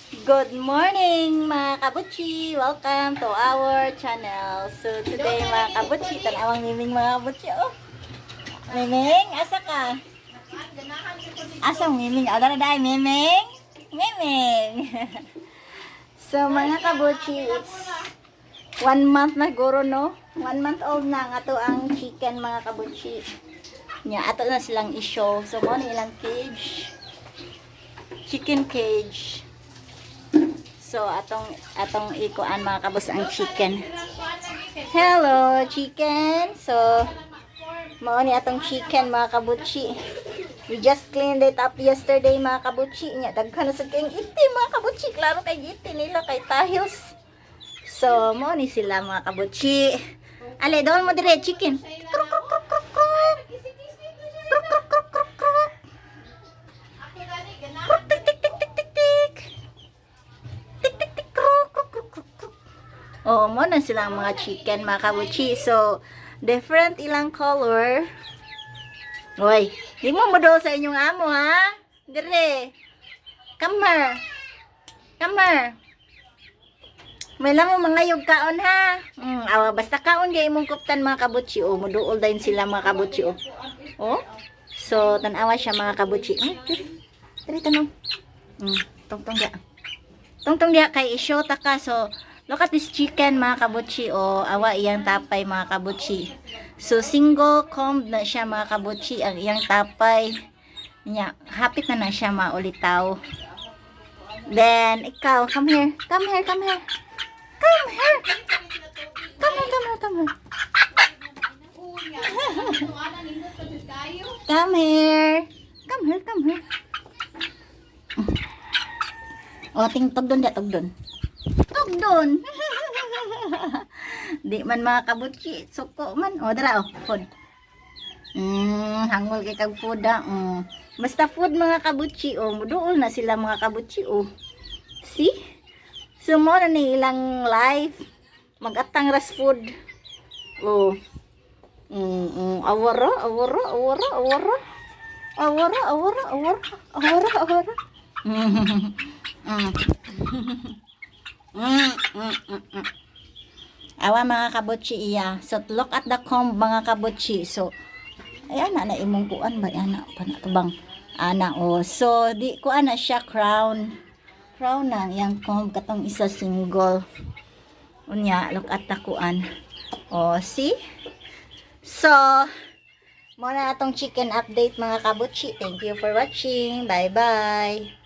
Good morning mga kabutchi! Welcome to our channel. So today mga kabutchi, tanawang Miming mga kabutchi. Oh. Miming, asa ka? Asang Miming? O, daraday, Miming? Miming! So mga kabutchi, it's 1 month na guro, no? 1 month old na nga to ang chicken mga kabutchi. Nya, ato na silang i-show. So mo ilang cage. Chicken cage. So, atong ikuan mga kabus ang chicken. Hello, chicken. So, mao ni atong chicken mga kabutchi. We just cleaned it up yesterday mga kabutchi. Nya, daghan na sa kayong itim mga kabutchi. Klaro kay itim nila kay tahils. So, mao ni sila mga kabutchi. Ale, doon mo dire chicken. Kruk kruk kruk kruk kruk. Kruk kruk kruk kruk kruk. Kruk tik tik tik tik tik tik. Oh, mo na silang mga chicken, mga kabutchi. So, different ilang color. Hoy, di mo mo sa inyong amo, ha? Dire. Come here. Come here. May lang mo mga yug kaon, ha? Awa, basta kaon gay mong kuptan, mga kabutchi. Oh, muduol din sila, mga kabutchi. Oh. So, tanawa siya, mga kabutchi. Ay, dire tanong. Tungtong dia. Tungtong dia kay isyota ka. So, look at this chicken mga kabutchi. O, awa iyang tapay mga kabutchi. So, single comb na siya mga kabutchi. Ang iyang tapay. Nya, hapit na siya maulitaw. Then, ikaw, come here. Come here, come here. Come here. Come here, come here, come here. Come here. Come here, come here. O, tugdon dia, tugdon. Tugdon. Di man mga kabutchi, suko man. O, dara, food. Hangol kay kag food, ha. Basta food mga kabutchi, muduol na sila mga kabutchi, See? Sumo na ni ilang life. Mag-atang ras food. Awara, awara, awara, awara. Awara, awara, awara, awara, awara. Awa mga kabutchi iya. So look at the comb mga kabutchi. So ayan na imong kuan ba ana panatubang ana so di ko ana siya crown na yang comb katong isa single unya. Look at the kuan see. So mo na atong chicken update mga kabutchi. Thank you for watching. Bye bye.